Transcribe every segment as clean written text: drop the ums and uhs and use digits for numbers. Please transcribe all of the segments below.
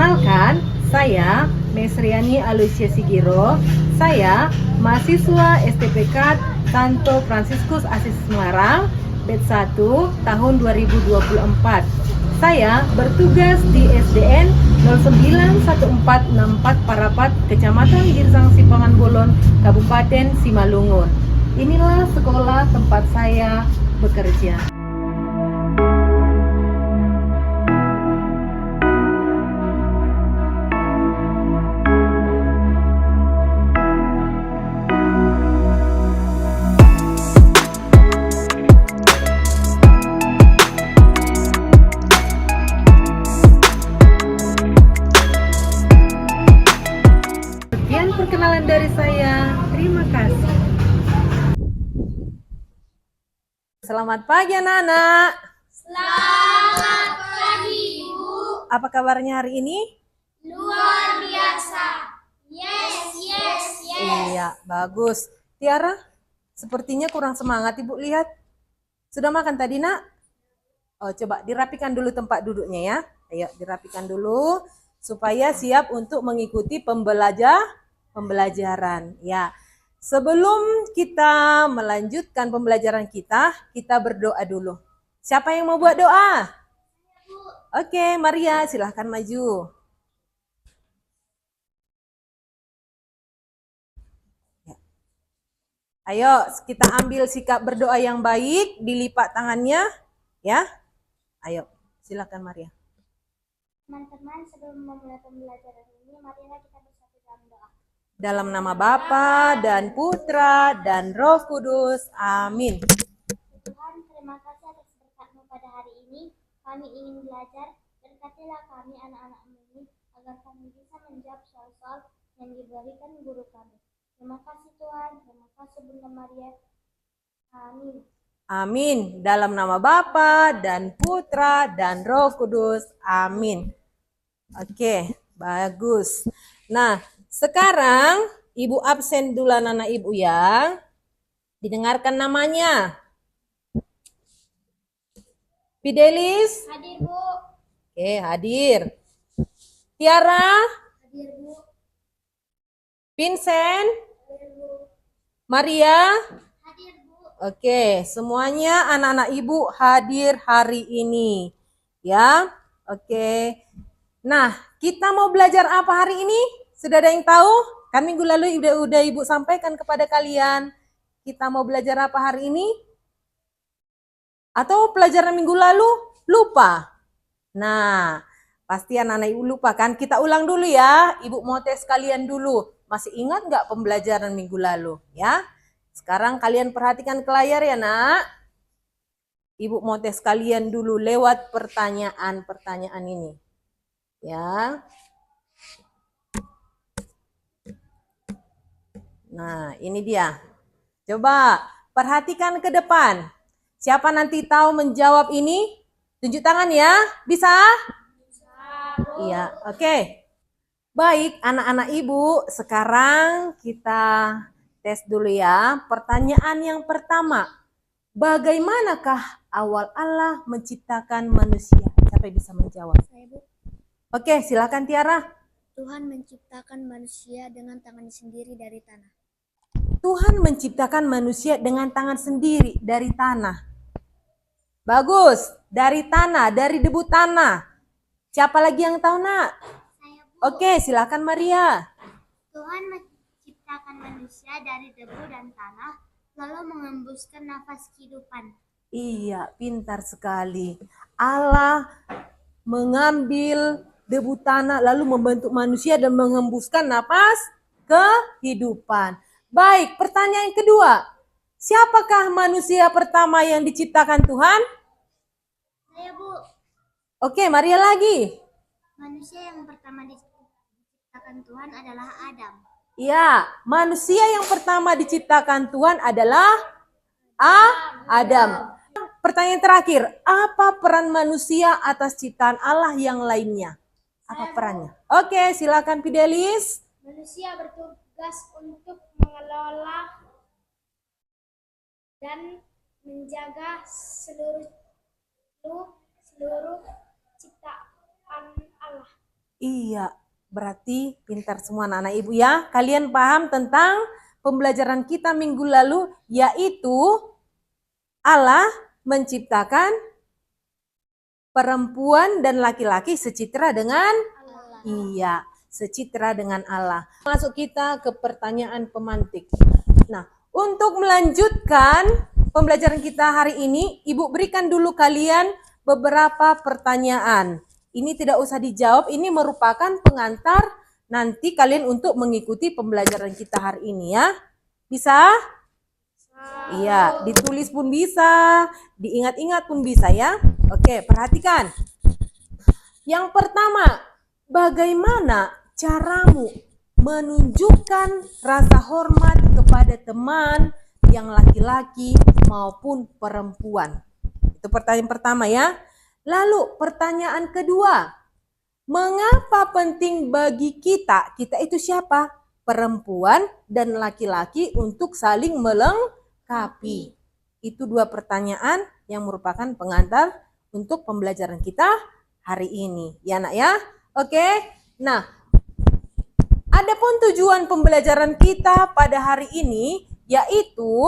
Perkenalkan, saya Mesriani Alucia Sigiro. Saya mahasiswa STPK Santo Fransiskus Asis Semarang, batch 1 tahun 2024. Saya bertugas di SDN 091464 Parapat, Kecamatan Girsang Sipangan Bolon, Kabupaten Simalungun. Inilah sekolah tempat saya bekerja. Sekian perkenalan dari saya. Terima kasih. Selamat pagi anak-anak. Selamat pagi, Ibu. Apa kabarnya hari ini? Luar biasa. Yes. Iya, bagus. Tiara, sepertinya kurang semangat Ibu lihat. Sudah makan tadi, Nak? Oh, coba dirapikan dulu tempat duduknya ya. Ayo, dirapikan dulu supaya siap untuk mengikuti pembelajaran. Ya. Sebelum kita melanjutkan pembelajaran kita berdoa dulu. Siapa yang mau buat doa? Oke, Maria, silahkan maju. Ayo, kita ambil sikap berdoa yang baik, dilipat tangannya, ya. Ayo, silakan Maria. Teman-teman, sebelum memulai pembelajaran ini, marilah kita bersatu dalam doa. Dalam nama Bapa dan Putra dan Roh Kudus. Amin. Tuhan, terima kasih atas berkat-Mu pada hari ini. Kami ingin belajar. Berkatilah kami anak-anak-Mu ini agar kami bisa menjawab soal-soal yang diberikan guru kami. Terima kasih Tuhan. Terima kasih Bunda Maria. Amin. Amin. Dalam nama Bapa dan Putra dan Roh Kudus. Amin. Oke, bagus. Nah, sekarang Ibu absen dulu anak Ibu ya. Didengarkan namanya. Fidelis? Hadir, Bu. Oke, hadir. Tiara? Hadir, Bu. Vincent? Hadir, Bu. Maria? Hadir, Bu. Oke, semuanya anak-anak Ibu hadir hari ini. Ya, oke. Nah, kita mau belajar apa hari ini? Sudah ada yang tahu? Kan minggu lalu udah Ibu sampaikan kepada kalian. Kita mau belajar apa hari ini? Atau pelajaran minggu lalu lupa? Nah, pasti anak-anak Ibu lupa kan? Kita ulang dulu ya. Ibu mau tes kalian dulu. Masih ingat nggak pembelajaran minggu lalu? Ya. Sekarang kalian perhatikan ke layar ya, Nak. Ibu mau tes kalian dulu lewat pertanyaan-pertanyaan ini. Ya. Nah, ini dia. Coba perhatikan ke depan. Siapa nanti tahu menjawab ini? Tunjuk tangan ya. Bisa? Iya, oke. Baik, anak-anak Ibu, sekarang kita tes dulu ya. Pertanyaan yang pertama. Bagaimanakah awal Allah menciptakan manusia? Siapa yang bisa menjawab? Saya, Bu. Oke, silakan Tiara. Tuhan menciptakan manusia dengan tangannya sendiri dari tanah. Tuhan menciptakan manusia dengan tangan sendiri dari tanah. Bagus, dari tanah, dari debu tanah. Siapa lagi yang tahu, Nak? Saya, Bu. Oke, silakan Maria. Tuhan menciptakan manusia dari debu dan tanah, lalu mengembuskan nafas kehidupan. Iya, pintar sekali. Allah mengambil debu tanah lalu membentuk manusia dan mengembuskan nafas kehidupan. Baik, pertanyaan kedua. Siapakah manusia pertama yang diciptakan Tuhan? Saya, Bu. Oke, Maria lagi. Manusia yang pertama diciptakan Tuhan adalah Adam. Ya, manusia yang pertama diciptakan Tuhan adalah Adam. Pertanyaan terakhir, apa peran manusia atas ciptaan Allah yang lainnya? Apa perannya? Oke, silakan Fidelis. Manusia bertugas untuk mengelola dan menjaga seluruh ciptaan Allah. Iya, berarti pintar semua anak-anak ibu ya. Kalian paham tentang pembelajaran kita minggu lalu, yaitu Allah menciptakan perempuan dan laki-laki secitra dengan Iya, secitra dengan Allah. Masuk kita ke pertanyaan pemantik. Nah, untuk melanjutkan pembelajaran kita hari ini, Ibu berikan dulu kalian beberapa pertanyaan. Ini tidak usah dijawab, ini merupakan pengantar nanti kalian untuk mengikuti pembelajaran kita hari ini ya. Bisa? Iya, ditulis pun bisa, diingat-ingat pun bisa ya. Oke, perhatikan. Yang pertama, bagaimana caramu menunjukkan rasa hormat kepada teman yang laki-laki maupun perempuan? Itu pertanyaan pertama ya. Lalu pertanyaan kedua, mengapa penting bagi kita itu siapa? Perempuan dan laki-laki untuk saling melengkapi. Itu dua pertanyaan yang merupakan pengantar untuk pembelajaran kita hari ini. Ya nak ya? Oke. Nah, adapun tujuan pembelajaran kita pada hari ini yaitu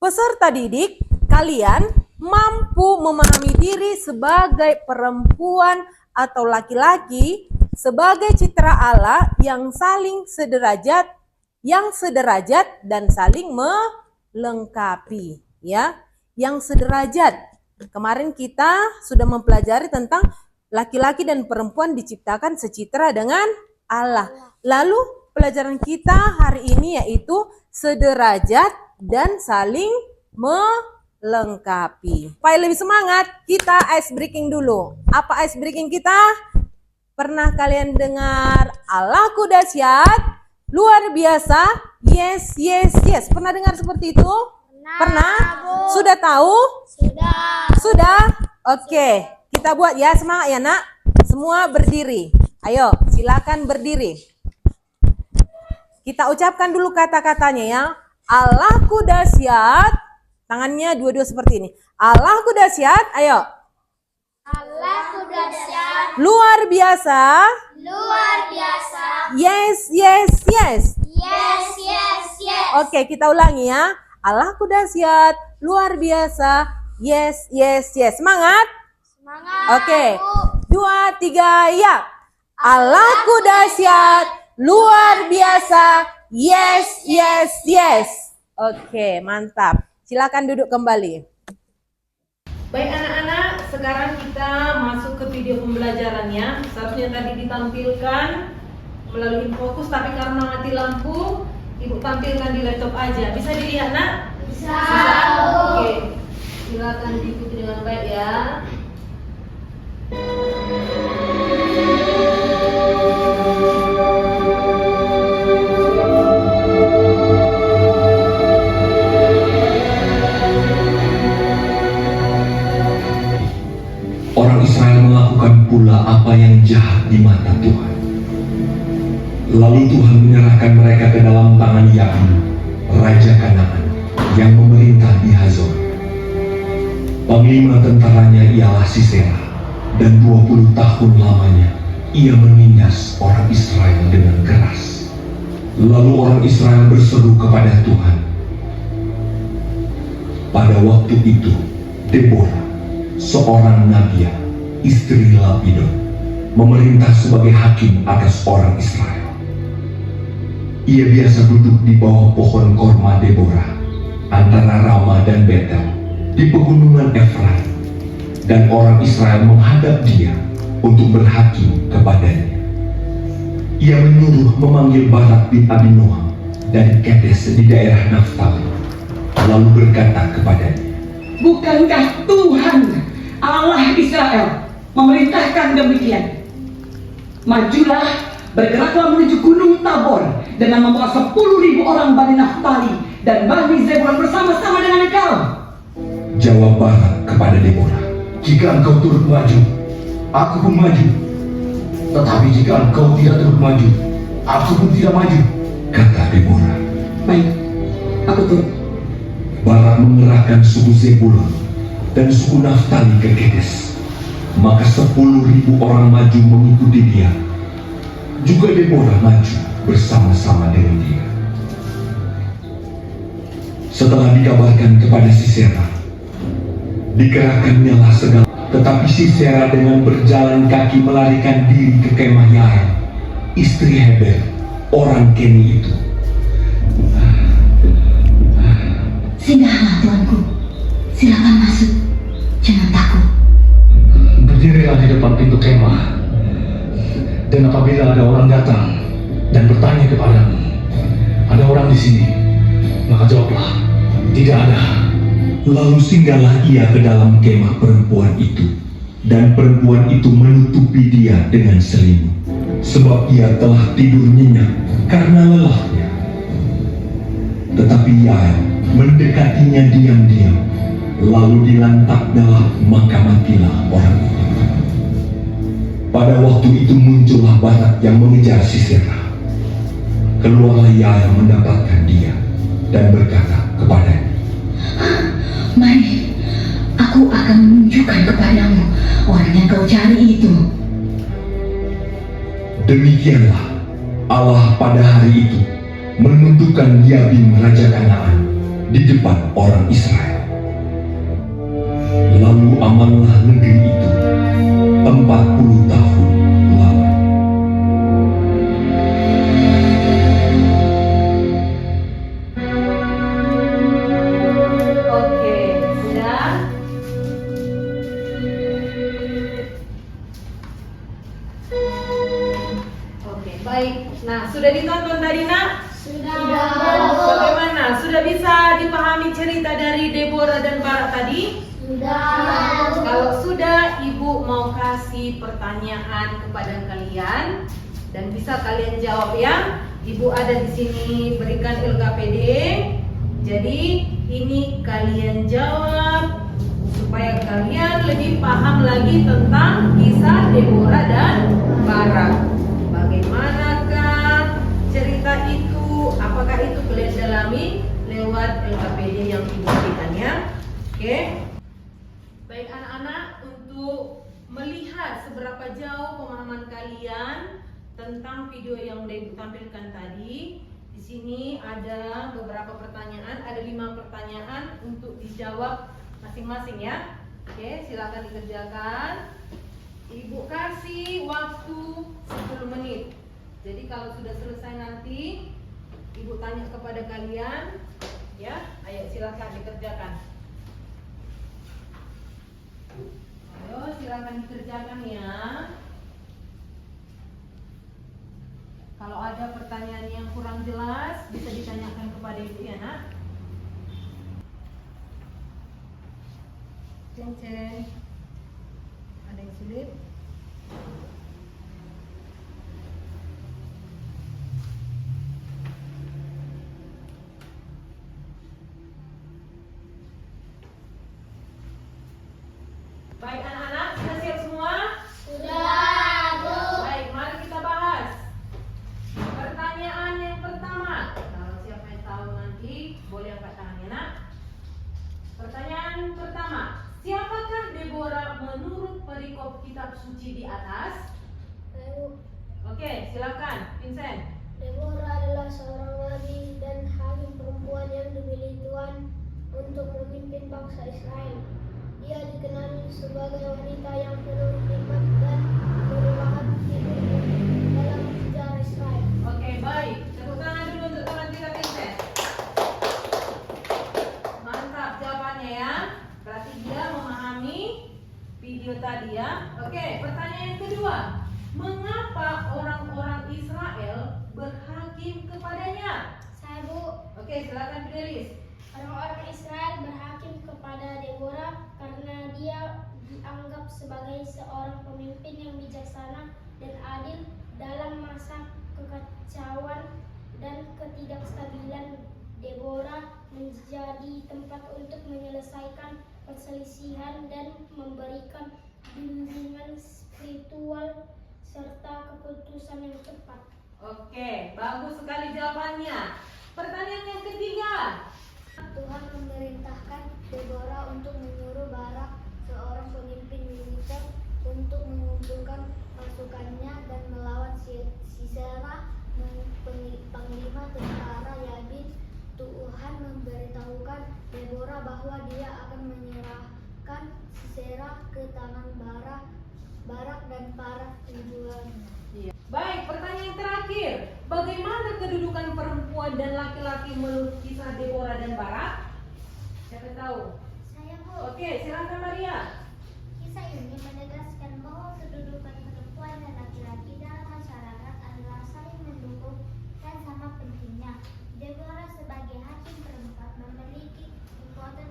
peserta didik kalian mampu memahami diri sebagai perempuan atau laki-laki sebagai citra Allah yang saling sederajat, dan saling melengkapi, ya. Yang sederajat. Kemarin kita sudah mempelajari tentang laki-laki dan perempuan diciptakan secitra dengan Allah. Lalu pelajaran kita hari ini yaitu sederajat dan saling melengkapi. Supaya lebih semangat, kita ice breaking dulu. Apa ice breaking kita? Pernah kalian dengar Allahku dahsyat, luar biasa, yes, yes, yes. Pernah dengar seperti itu? Pernah? Sudah tahu? Sudah? Oke, kita buat ya, semangat ya nak. Semua berdiri. Ayo, silakan berdiri. Kita ucapkan dulu kata-katanya ya. Allahku dahsyat. Tangannya dua-dua seperti ini. Allahku dahsyat. Ayo. Allahku dahsyat, Luar biasa. luar biasa, Yes, yes, yes. yes, yes, yes. Oke, kita ulangi ya. Allahku dahsyat, luar biasa. Yes, yes, yes. Semangat. Semangat. Oke. 2, 3, ya. Allahku dahsyat, luar biasa. Yes, yes, yes. Oke, mantap. Silakan duduk kembali. Baik anak-anak, sekarang kita masuk ke video pembelajarannya. Seharusnya tadi ditampilkan melalui fokus, tapi karena mati lampu, Ibu tampilkan di laptop aja. Bisa dilihat nak? Bisa. Oke, silakan diikuti dengan baik ya. Orang Israel melakukan pula apa yang jahat di mata Tuhan. Lalu Tuhan menyerahkan mereka ke dalam tangan Yahud, Raja Kanaan, yang memerintah di Hazor. Panglima tentaranya ialah Sisera, dan 20 tahun lamanya ia menindas orang Israel dengan keras. Lalu orang Israel berseru kepada Tuhan. Pada waktu itu, Deborah, seorang nabiah, istri Lapidot, memerintah sebagai hakim atas orang Israel. Ia biasa duduk di bawah pohon korma Deborah, antara Rama dan Betel, di pegunungan Efraim, dan orang Israel menghadap dia untuk berhakim kepadanya. Ia menyuruh memanggil Barak bin Abinoam dari Kedes di daerah Naftali, lalu berkata kepadanya, Bukankah Tuhan Allah Israel memerintahkan demikian? Majulah, bergeraklah menuju Gunung Tabor dengan membawa 10.000 orang Bani Naftali dan Bani Zebulon bersama-sama dengan engkau. Jawab Barak kepada Deborah, jika engkau turut maju, aku pun maju. Tetapi jika engkau tidak turut maju, aku pun tidak maju, kata Deborah. Baik, aku turut. Barak mengerahkan suku Zebulon dan suku Naftali ke Kedes. Maka 10.000 orang maju mengikuti dia. Juga Deborah maju bersama-sama dengan dia. Setelah dikabarkan kepada Sisera, dikerahkannyalah segala. Tetapi Sisera dengan berjalan kaki melarikan diri ke kemah Yael, istri Heber, orang Keni itu. Singgahlah tuanku, silakan masuk, jangan takut. Berdirilah di depan pintu kemah, dan apabila ada orang datang dan bertanya kepadamu, ada orang di sini, maka jawablah, tidak ada. Lalu singgahlah ia ke dalam kemah perempuan itu, dan perempuan itu menutupi dia dengan selimut, sebab ia telah tidur nyenyak karena lelahnya. Tetapi Yael mendekatinya diam-diam, lalu dilantaknya, maka matilah orang itu. Pada waktu itu muncullah Barak yang mengejar Sisera. Keluarlah Yael mendapatkan dia dan berkata kepadanya, Mari, aku akan menunjukkan kepadamu orang yang kau cari itu. demikianlah Allah pada hari itu menundukkan Yabin Raja Kanaan di depan orang Israel. Lalu amanlah negeri itu 40 tahun lamanya. Oke, sudah. Oke, baik. Nah, sudah ditonton tadi, Nak? Sudah. Bagaimana? Sudah bisa dipahami cerita dari Deborah dan Barak tadi? Sudah. Kalau sudah, Ibu mau kasih pertanyaan kepada kalian dan bisa kalian jawab ya. Ibu ada di sini berikan LKPD. Jadi ini kalian jawab supaya kalian lebih paham lagi tentang kisah Deborah dan Barak. Bagaimanakah cerita itu? Apakah itu kalian dalami lewat LKPD yang Ibu berikan ya? Oke. Baik anak-anak, untuk melihat seberapa jauh pemahaman kalian tentang video yang udah Ibu tampilkan tadi, di sini ada beberapa pertanyaan, ada 5 pertanyaan untuk dijawab masing-masing ya. Oke, silakan dikerjakan. Ibu kasih waktu 10 menit. Jadi kalau sudah selesai nanti Ibu tanya kepada kalian, ya, ayo silakan dikerjakan. Ayo silakan dikerjakan ya. Kalau ada pertanyaan yang kurang jelas bisa ditanyakan kepada Ibu ya, Nak. Ceng. Ada yang sulit? Baik anak-anak, sudah siap semua? Sudah, Bu. Baik, mari kita bahas. Pertanyaan yang pertama. Kalau siapa yang tahu nanti boleh angkat tangan ya, Nak. Pertanyaan pertama. Siapakah Deborah menurut perikop kitab suci di atas? Oke, silakan, Vincent. Deborah adalah seorang nabi dan hakim perempuan yang dipilih Tuhan untuk memimpin bangsa Israel. Dia dikenali sebagai wanita yang penuh hikmat dan perubahan hidup dalam sejarah Israel. Oke, baik. Tepuk tangan dulu untuk teman kita Vincent. Mantap jawabannya ya. Berarti dia memahami video tadi ya. Oke, pertanyaan yang kedua. Mengapa orang-orang Israel berhakim kepadanya? Saya, Bu. Oke, silakan Fidelis. Orang-orang Israel berhakim kepada Deborah karena dia dianggap sebagai seorang pemimpin yang bijaksana dan adil dalam masa kekacauan dan ketidakstabilan. Deborah menjadi tempat untuk menyelesaikan perselisihan dan memberikan bimbingan spiritual serta keputusan yang tepat. Oke, bagus sekali jawabannya. Pertanyaan yang ketiga. Tuhan memerintahkan Deborah untuk menyuruh Barak, seorang pemimpin militer, bahwa dia akan menyerahkan Sisera ke tangan Barak dan para tujuannya. Baik, pertanyaan terakhir. Bagaimana kedudukan perempuan dan laki-laki menurut kisah Deborah dan Barak? Siapa tahu? Saya, Bu. Oke, silakan Maria. Kisah ini menegaskan bahwa kedudukan perempuan dan laki-laki dalam masyarakat adalah saling mendukung dan sama pentingnya. Deborah sebagai hakim perempuan memiliki kekuatan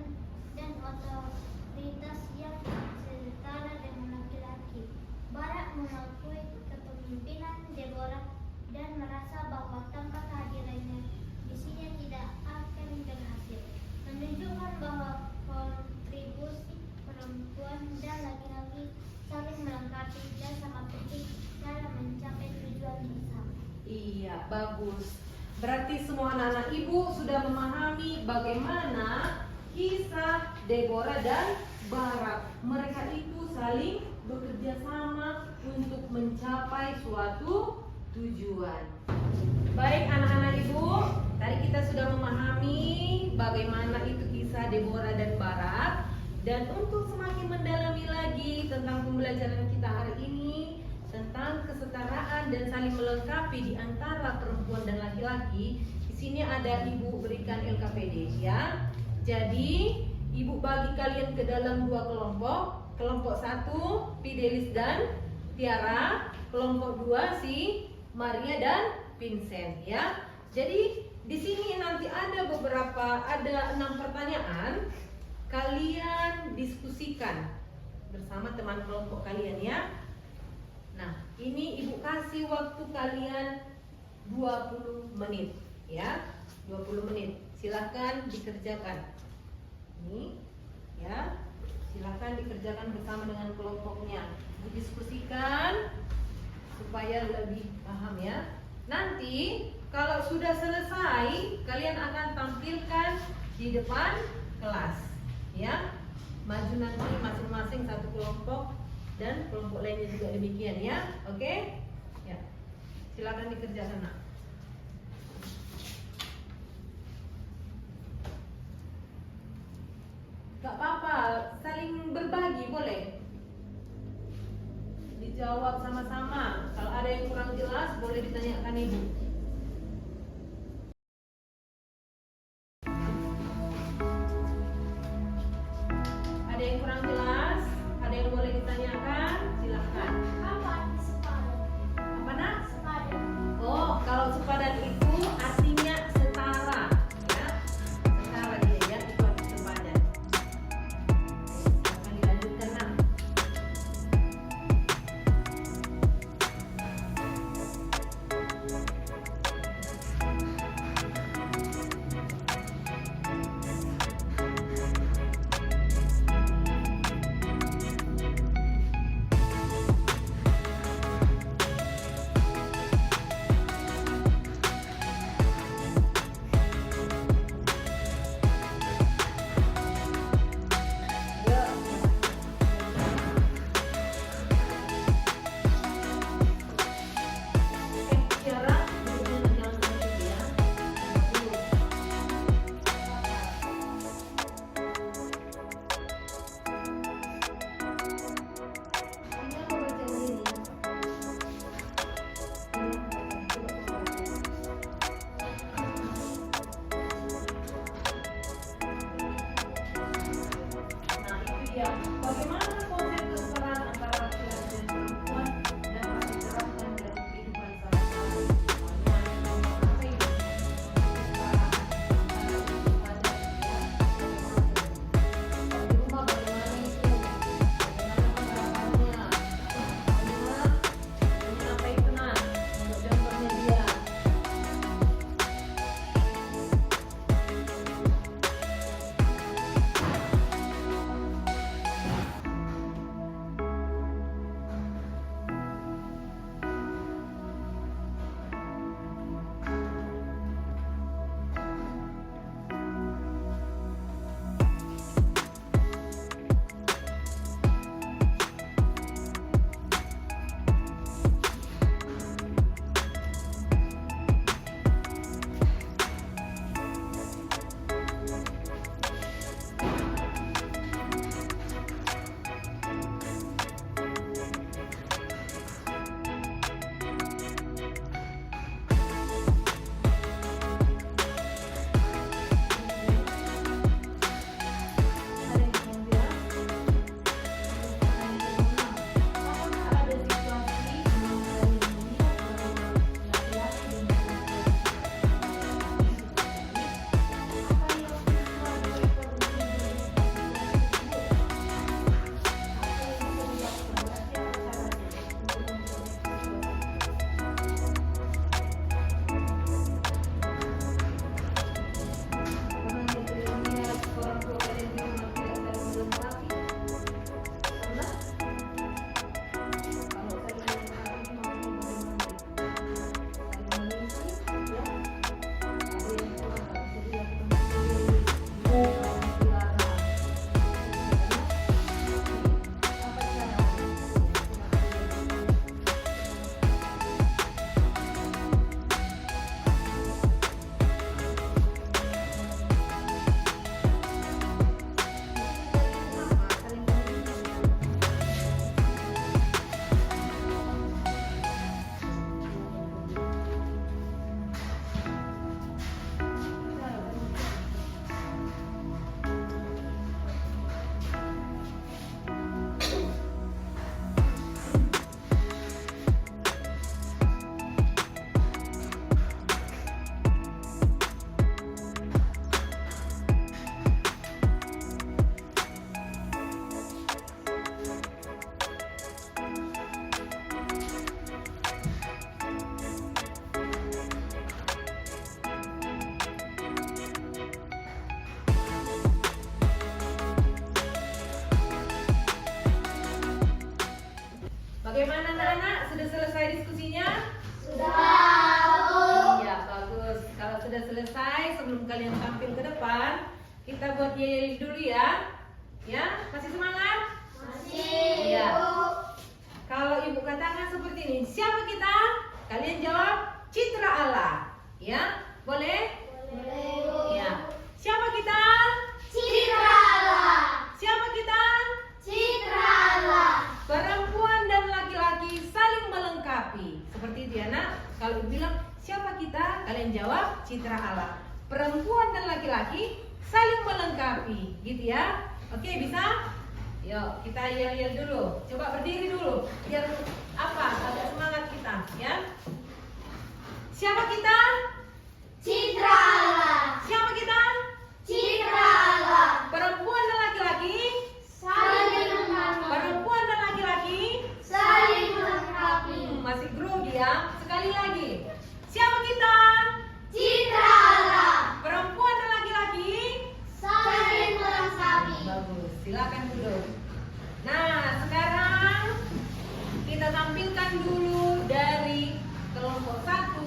dan otoritas yang setara dengan laki-laki. Barak mengakui kepemimpinan Deborah dan merasa bahwa tanpa kehadirannya misinya tidak akan berhasil, menunjukkan bahwa kontribusi perempuan dan laki-laki saling melengkapi dan sama penting dalam mencapai tujuan bersama. Iya, bagus. Berarti semua anak-anak ibu sudah memahami bagaimana kisah Deborah dan Barak. Mereka itu saling bekerja sama untuk mencapai suatu tujuan. Baik anak-anak ibu, tadi kita sudah memahami bagaimana itu kisah Deborah dan Barak. Dan untuk semakin mendalami lagi tentang pembelajaran kita hari ini tentang kesetaraan dan saling melengkapi di antara perempuan dan laki-laki, di sini ada ibu berikan LKPD ya. Jadi ibu bagi kalian ke dalam dua kelompok. Kelompok 1 Fidelis dan Tiara, kelompok 2 si Maria dan Vincent ya. Jadi di sini nanti ada 6 pertanyaan. Kalian diskusikan bersama teman kelompok kalian ya. Nah, ini ibu kasih waktu kalian 20 menit ya. 20 menit. Silakan dikerjakan. Ini ya. Silakan dikerjakan bersama dengan kelompoknya. Diskusikan supaya lebih paham ya. Nanti kalau sudah selesai, kalian akan tampilkan di depan kelas ya. Maju nanti masing-masing satu kelompok dan kelompok lainnya juga demikian ya. Oke? Ya. Silakan dikerjakan nak. Gak apa-apa, saling berbagi boleh. Dijawab sama-sama. Kalau ada yang kurang jelas boleh ditanyakan ibu. Ada yang kurang jelas? Ada yang boleh ditanyakan? Silakan. Apa arti sepadan? Apa nak? Sepadan. Oh, kalau sepadan itu artinya setara ya. Setara dia ya, itu arti sepadan. Akan dilanjutkan nak. Tiara, jangan lanjut ya. Ini apa bacaan ini? Nah, itu dia. Bagaimana konsep kesetaraan antara laki-laki dan perempuan dapat diterapkan dalam kehidupan sehari-hari? Apa itu? Kesetaraan antara di rumah bagaimana itu? Bagaimana penerapannya? Bagaimana apa itu nah? Untuk contohnya dia. Bagaimana anak-anak? Sudah selesai diskusinya? Iya, bagus. Kalau sudah selesai, sebelum kalian tampil ke depan, kita buat yel dulu ya. Ya, masih semangat? Masih. Iya. Kalau ibu katakan seperti ini, siapa kita? Kalian jawab citra Allah. Ya, boleh? Boleh. Ya. Siapa kita? Citra Allah. Siapa kita? Citra Allah. Perempuan dan laki-laki saling melengkapi. Seperti itu ya nak. Kalau bilang siapa kita, kalian jawab citra Allah. Perempuan dan laki-laki saling melengkapi, gitu ya. Oke, bisa? Yuk, kita yel-yel dulu. Coba berdiri dulu, biar apa? Agak semangat kita, ya. Siapa kita? Citra Allah. Siapa kita? Citra Allah. Perempuan dan laki-laki. Saling melengkapi. Perempuan dan laki-laki. Saling melengkapi. Masih grogi ya. Sekali lagi. Siapa kita? Citra Allah. Perempuan dan laki-laki. Saling melengkapi. Bagus. Silakan duduk. Nah, sekarang kita tampilkan dulu dari kelompok 1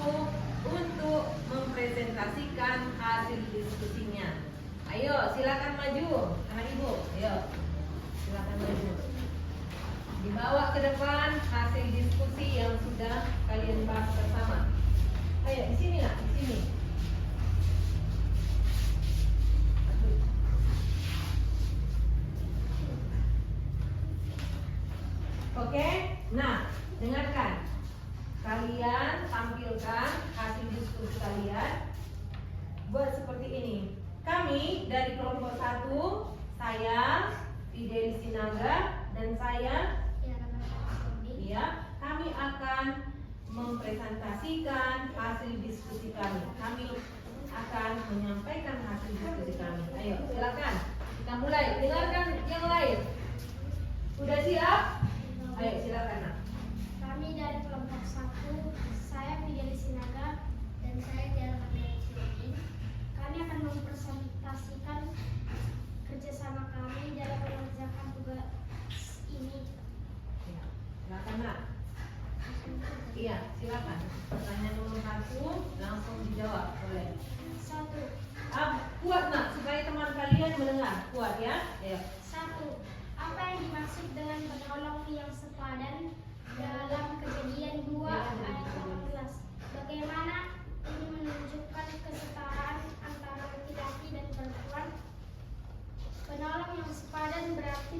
untuk mempresentasikan hasil diskusinya. Ayo, silakan maju, anak ibu. Ayo, silakan maju. Dibawa ke depan hasil diskusi yang sudah kalian bahas bersama. Ayo, di sini lah, di sini. Oke, nah, dengarkan. Kalian tampilkan hasil diskusi kalian. Buat seperti ini. Kami dari kelompok 1, saya Fidelis Sinaga dan saya kami akan mempresentasikan hasil diskusi kami. Kami akan menyampaikan hasil diskusi kami. Ayo, silakan. Kita mulai. Dengarkan yang lain. Udah siap? Ayo, silakan. Nak. Kami dari kelompok 1, saya Fidelis Sinaga dan saya Tiara Cilokin. Kami akan mempresentasikan kerjasama kami dalam mengerjakan tugas ini. Ya, silakan nak. Iya, silakan. Pertanyaan nomor 1 langsung dijawab oleh 1. kuat nak supaya teman kalian mendengar. Kuat ya. Ayo. 1. Apa yang dimaksud dengan penolong yang sepadan dalam Kejadian 2 ayat 18? Bagaimana ini menunjukkan kesetaraan antara laki-laki dan perempuan? Penolong yang sepadan berarti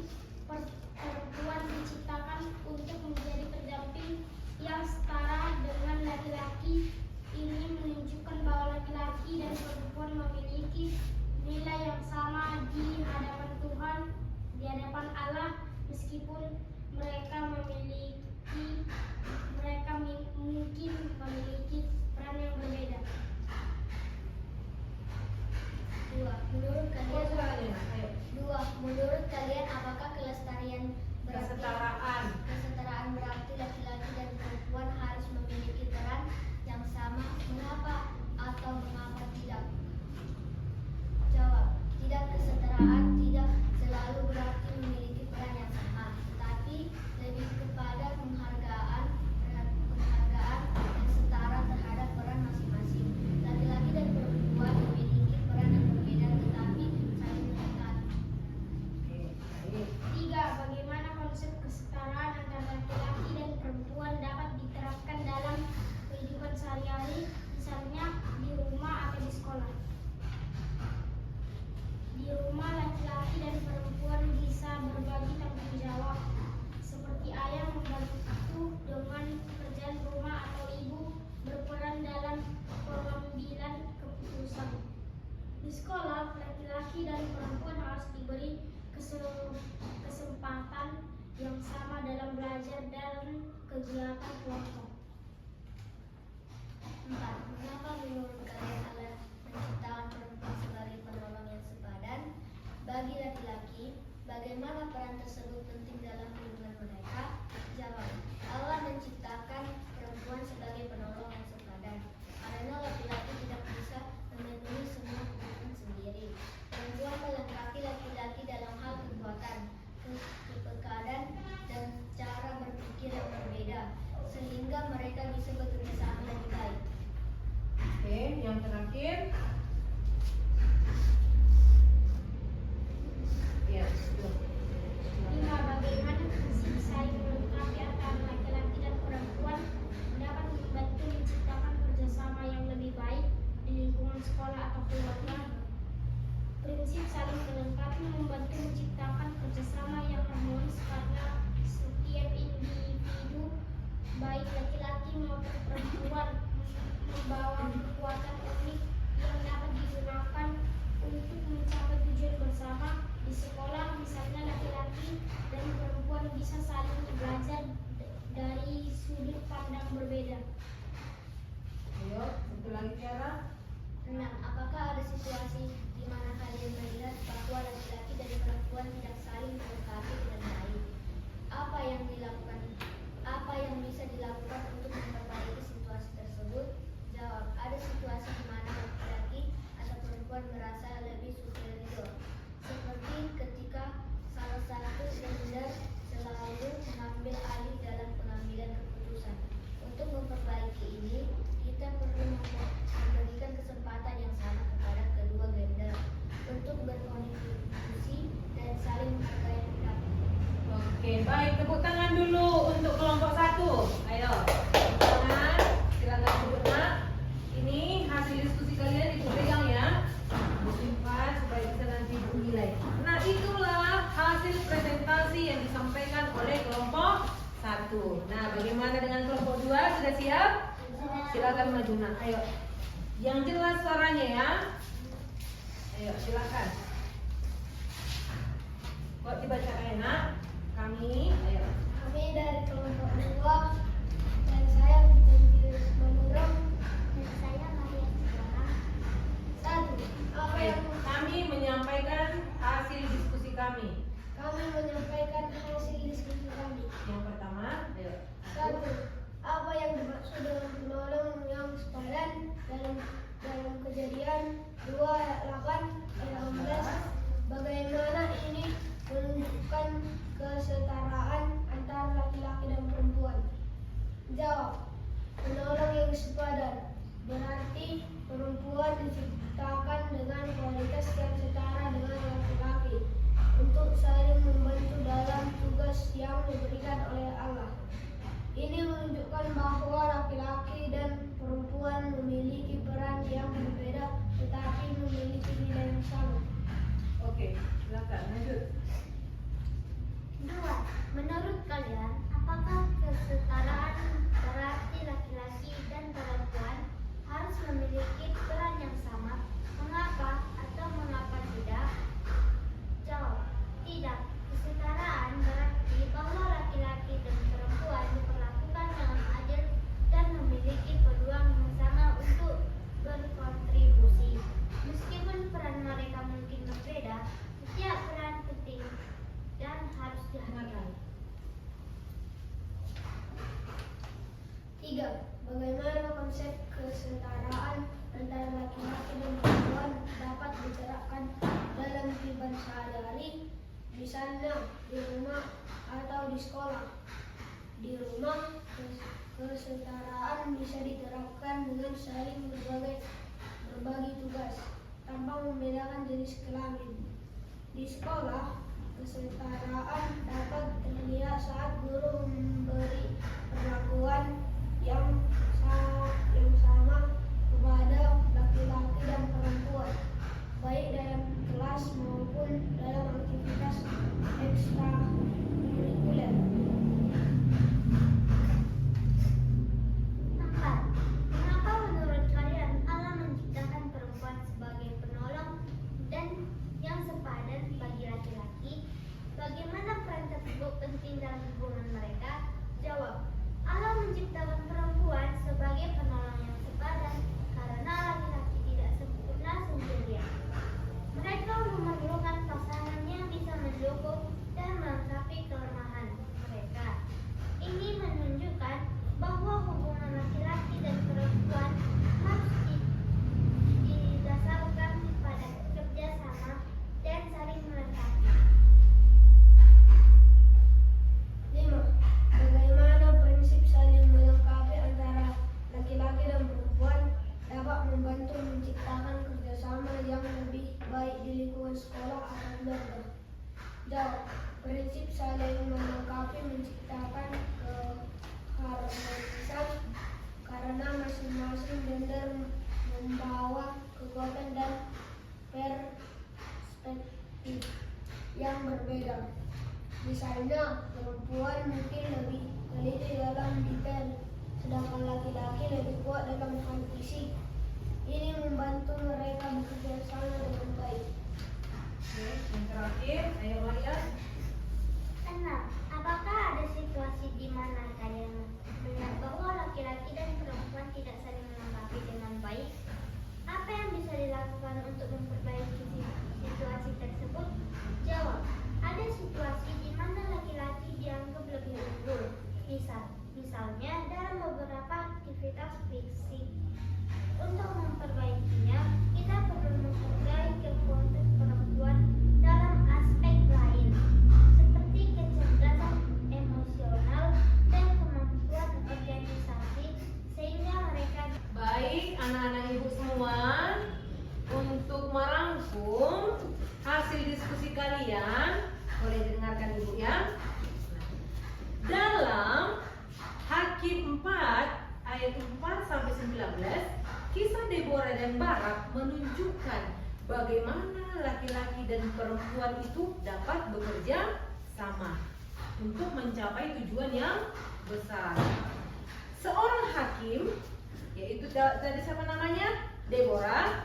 perempuan diciptakan untuk menjadi pendamping yang setara dengan laki-laki. Ini menunjukkan bahwa laki-laki dan perempuan memiliki nilai yang sama di hadapan Tuhan, di hadapan Allah, meskipun mereka mungkin memiliki peran yang berbeda. 2. Menurut kalian apakah kelestarian kesetaraan berarti laki-laki dan perempuan harus memiliki peran yang sama? Mengapa atau mengapa tidak? Jawab. Tidak, kesetaraan tidak selalu berarti memiliki peran yang sama, tetapi lebih kepada penghargaan yang setara terhadap peran masing-masing. Laki-laki dan perempuan memiliki peran yang berbeda tetapi saling melengkapi. 3. Bagaimana konsep kesetaraan antara laki-laki dan perempuan dapat diterapkan dalam kehidupan sehari-hari, misalnya di rumah atau di sekolah? Di rumah, laki-laki dan perempuan bisa berbagi tanggung jawab, seperti ayah membantu dengan pekerjaan rumah atau ibu berperan dalam pengambilan keputusan. Di sekolah, laki-laki dan perempuan harus diberi kesempatan yang sama dalam belajar dan kegiatan kelompok. 4. Mengapa menurut kalian Allah menciptakan perempuan sebagai penolong yang sepadan bagi laki-laki? Bagaimana peran tersebut penting dalam hubungan mereka? Jawab. Allah menciptakan perempuan sebagai penolong yang sepadan karena laki-laki tidak bisa memenuhi semua kebutuhan sendiri. Perempuan melengkapi laki-laki dalam hal kekuatan, kepekadan, dan cara berpikir yang berbeda. membawa kekuatan unik yang dapat digunakan untuk mencapai tujuan bersama. Di sekolah, misalnya laki-laki dan perempuan bisa saling belajar dari sudut pandang berbeda. Ayo, satu lagi Tiara. 6. Apakah ada situasi di mana kalian melihat bahwa laki-laki dan perempuan tidak saling melengkapi dengan baik? Apa yang bisa dilakukan untuk memperbaiki situasi tersebut? Jawab. Ada situasi di mana laki-laki atau perempuan merasa lebih superior, seperti ketika salah satu gender selalu mengambil alih dalam pengambilan keputusan. Untuk memperbaiki ini, kita perlu memberikan kesempatan yang sama kepada kedua gender untuk berkontribusi dan saling menghargai pendapat. Oke, baik. Tepuk tangan dulu untuk kelompok 1. Ayo, tepuk tangan. Silakan duduk, Nak. Ini hasil diskusi kalian dipegang ya. Disimpan supaya bisa nanti dinilai. Nah, itulah hasil presentasi yang disampaikan oleh kelompok 1. Nah, bagaimana dengan kelompok 2? Sudah siap? Silakan maju, Nak. Ayo. Yang jelas suaranya ya. Ayo, silakan. Kok dibaca enak? Kami, ayo. Kami dari kelompok 2 dan saya Vincentius Manurung dan saya Maria Clara. 1. Apa Baik, yang kami menyampaikan hasil diskusi kami. kami menyampaikan hasil diskusi kami? Yang pertama, ayo. 1. Apa yang dimaksud dengan penolong yang sepadan dalam kejadian 28 ayat 16? Bagaimana ini menunjukkan kesetaraan antara laki-laki dan perempuan? Jawab. Penolong yang sepadan berarti perempuan diciptakan dengan kualitas yang setara dengan laki-laki untuk saling membantu dalam tugas yang diberikan oleh Allah. Ini menunjukkan bahwa laki-laki dan perempuan memiliki peran yang berbeda tetapi memiliki nilai yang sama. Oke, silakan lanjut. 2. Menurut kalian, apakah kesetaraan berarti laki-laki dan perempuan harus memiliki peran yang sama? Mengapa atau mengapa tidak? Jawab. Tidak. Kesetaraan berarti bahwa laki-laki dan perempuan diperlakukan dengan adil dan memiliki peluang yang sama untuk berkontribusi. Meskipun peran mereka mungkin berbeda, setiap peran penting dan harus dihargai. 3. Bagaimana konsep kesetaraan antara laki-laki dan perempuan dapat diterapkan dalam kehidupan sehari-hari, misalnya di rumah atau di sekolah? Di rumah, kesetaraan bisa diterapkan dengan saling berbagi tugas tanpa membedakan jenis kelamin. Di sekolah, kesetaraan dapat terlihat saat guru memberi perlakuan yang sama kepada laki-laki dan perempuan, baik dalam kelas maupun dalam aktivitas ekstrakurikuler. 4. Mengapa menurut kalian Allah menciptakan perempuan sebagai penolong dan yang sepadan bagi laki-laki? Bagaimana peran tersebut penting dalam hubungan mereka? Jawab. Allah menciptakan perempuan sebagai penolong yang sepadan karena laki-laki tidak sempurna sendirian. Mereka memerlukan pasangan yang bisa mendukung dan melengkapi kelemahan mereka. Ini menunjukkan bahwa hubungan laki-laki dan perempuan harus didasarkan pada kerjasama dan saling melengkapi. 5. Bagaimana prinsip saling melengkapi antara laki-laki dan perempuan dapat membantu menciptakan kerjasama yang lebih baik di lingkungan sekolah atau keluarga? Jawab. Prinsip saling melengkapi menciptakan keharmonisan karena masing-masing gender membawa kekuatan dan perspektif yang berbeda. Misalnya, perempuan mungkin lebih teliti dalam detail, sedangkan laki-laki lebih kuat dalam hal fisik. Ini membantu mereka bekerja sama dengan baik. Oke, yang terakhir, ayo lihat. 6. Apakah ada situasi di mana kalian melihat bahwa laki-laki dan perempuan tidak saling melengkapi dengan baik? Apa yang bisa dilakukan untuk memperbaiki situasi tersebut? Jawab. Ada situasi di mana laki-laki dianggap lebih unggul. Misalnya dalam beberapa aktivitas fisik. Untuk memperbaikinya, kita perlu menghargai kekuatan perempuan dalam aspek lain, seperti kecerdasan emosional dan kemampuan organisasi, sehingga mereka. Baik, anak-anak ibu semua, untuk merangkum hasil diskusi kalian, boleh dengarkan ibu ya. Dalam Hakim 4 ayat 4 sampai 19, kisah Deborah dan Barak menunjukkan bagaimana laki-laki dan perempuan itu dapat bekerja sama untuk mencapai tujuan yang besar. Seorang hakim, yaitu dari siapa namanya? Deborah,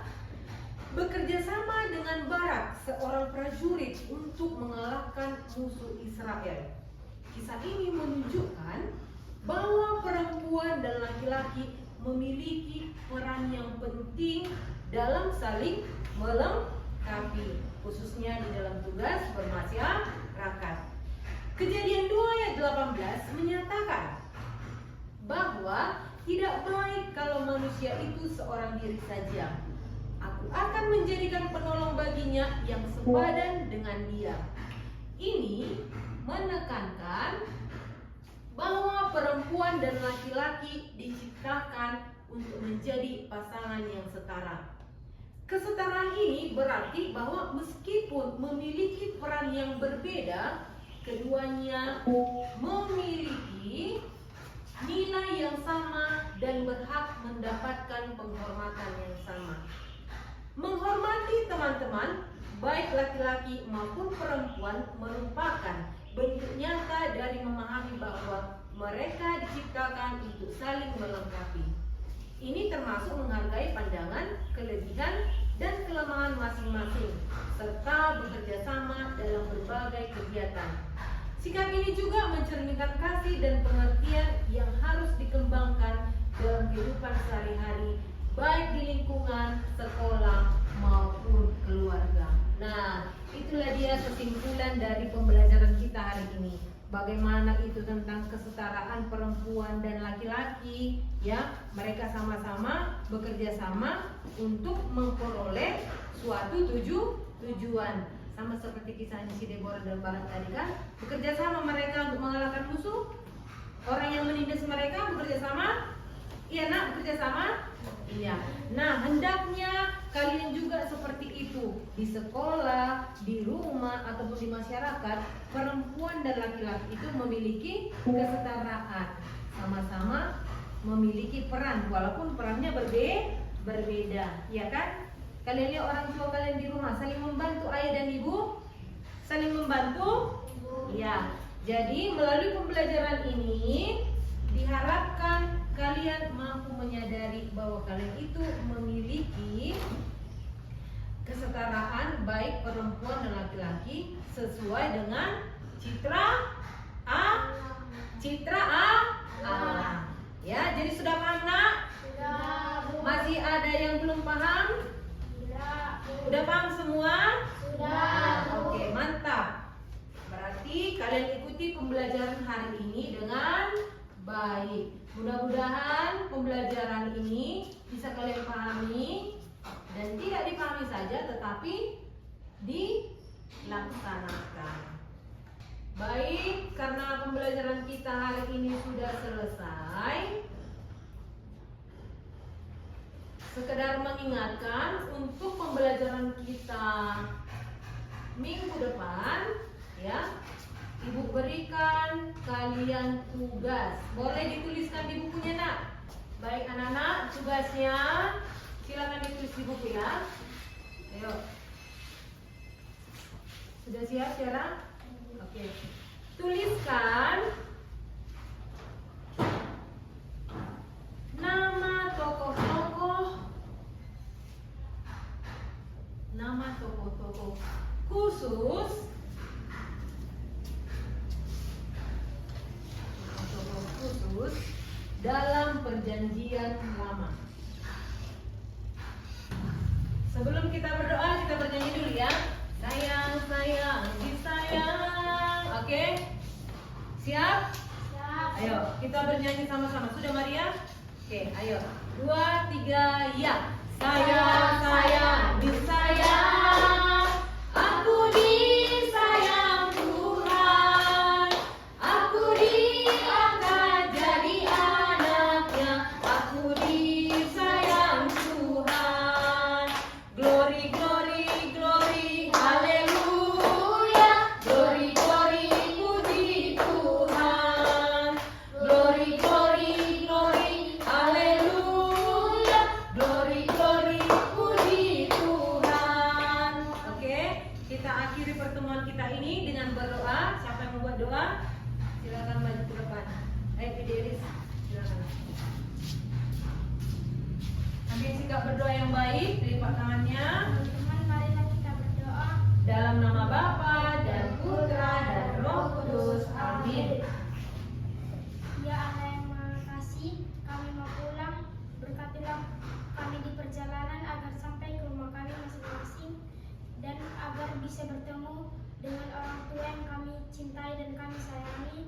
bekerja sama dengan Barak, seorang prajurit, untuk mengalahkan musuh Israel. Kisah ini menunjukkan bahwa perempuan dan laki-laki memiliki peran yang penting dalam saling melengkapi, khususnya di dalam tugas bermasyarakat. Kejadian 2 ayat 18 menyatakan bahwa tidak baik kalau manusia itu seorang diri saja. Aku akan menjadikan penolong baginya yang sepadan dengan dia. Ini menekankan bahwa perempuan dan laki-laki diciptakan untuk menjadi pasangan yang setara. Kesetaraan ini berarti bahwa meskipun memiliki peran yang berbeda, keduanya memiliki nilai yang sama dan berhak mendapatkan penghormatan yang sama. Menghormati teman-teman, baik laki-laki maupun perempuan, merupakan bentuk nyata dari memahami bahwa mereka diciptakan untuk saling melengkapi. Ini termasuk menghargai pandangan, kelebihan, dan kelemahan masing-masing, serta bekerja sama dalam berbagai kegiatan. Sikap ini juga mencerminkan kasih dan pengertian yang harus dikembangkan dalam kehidupan sehari-hari, baik di lingkungan, sekolah, maupun keluarga. Nah, itulah dia kesimpulan dari pembelajaran kita hari ini. Bagaimana itu tentang kesetaraan perempuan dan laki-laki, ya, mereka sama-sama bekerja sama untuk memperoleh suatu tujuan. Sama seperti kisahnya si Deborah dan Barak tadi kan, bekerja sama mereka untuk mengalahkan musuh. Orang yang menindas mereka bekerja sama. Iya nak, bekerja sama? Iya. Nah, hendaknya kalian juga seperti itu. Di sekolah, di rumah, ataupun di masyarakat, perempuan dan laki-laki itu memiliki kesetaraan. Sama-sama memiliki peran, walaupun perannya berbeda. Ya kan? Kalian lihat orang tua kalian di rumah saling membantu ayah dan ibu? Saling membantu? Ya. Jadi melalui pembelajaran ini diharapkan kalian mampu menyadari bahwa kalian itu memiliki kesetaraan baik perempuan dan laki-laki sesuai dengan citra Allah. Ya, jadi sudah paham nak? Sudah, Bu. Masih ada yang belum paham? Sudah, Bu. Udah paham semua? Sudah, Bu. Oke, mantap. Berarti kalian ikuti pembelajaran hari ini dengan baik. Mudah-mudahan pembelajaran ini bisa kalian pahami dan tidak dipahami saja tetapi dilaksanakan. Baik, karena pembelajaran kita hari ini sudah selesai, sekedar mengingatkan untuk pembelajaran kita minggu depan, ya, Ibu berikan kalian tugas. Boleh dituliskan di bukunya nak? Baik anak-anak, tugasnya silakan ditulis di buku ya. Ayo. Sudah siap sekarang? Oke. Tuliskan tokoh-tokoh khusus dalam perjanjian lama. Sebelum kita berdoa, kita bernyanyi dulu ya. Sayang, sayang, disayang. Oke? Siap? Siap. Ayo, kita bernyanyi sama-sama. Sudah Maria? Oke, ayo. 2, 3, ya. Sayang, sayang, disayang. Aku disayang Tuhan. Aku diangkat jadi anaknya. Aku disayang Tuhan. Glory, glory, glory, haleluya. Glory, glory, puji Tuhan. Glory, glory, glory, haleluya. Glory, glory, puji Tuhan. Oke, kita akhiri pertemuan kita ini dengan berdoa. Siapa yang mau buat doa? Silakan maju ke depan. Ayo, Fidelis, silakan. Ambil sikap berdoa yang baik, lipat tangannya. Teman-teman, marilah kita berdoa. Dalam nama Bapa dan Putra dan Roh Kudus. Amin. Ya Allah yang Maha Kasih, kami mau pulang. Berkatilah kami di perjalanan agar sampai ke rumah kami masing-masing dan agar bisa bertemu dengan orang tua yang kami cintai dan kami sayangi.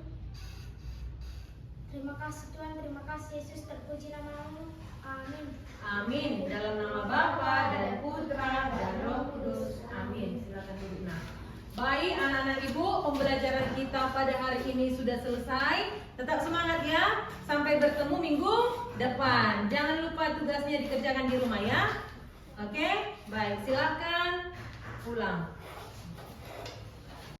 Terima kasih Tuhan, terima kasih Yesus, terpuji nama-Mu. Amin. Amin. Dalam nama Bapa dan Putra dan Roh Kudus. Amin. Silakan duduk. Nah, baik anak-anak ibu, pembelajaran kita pada hari ini sudah selesai. Tetap semangat ya. Sampai bertemu minggu depan. Jangan lupa tugasnya dikerjakan di rumah ya. Oke, baik. Silakan pulang.